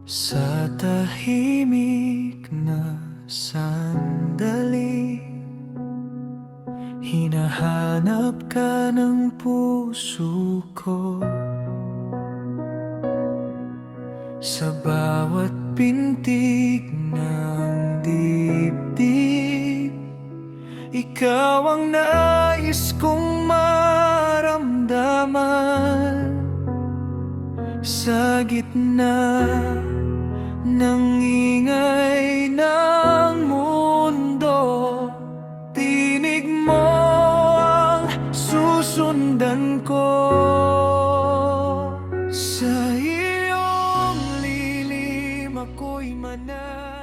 Sa tahimik na sandali, hinahanap ka ng puso ko. Sa bawat pintig ng dibdib, ikaw ang nais kong maramdaman. Sa gitna ng ingay ng mundo, tinig mo ang susundan ko. Sa iyong lilim ako'y mananatili.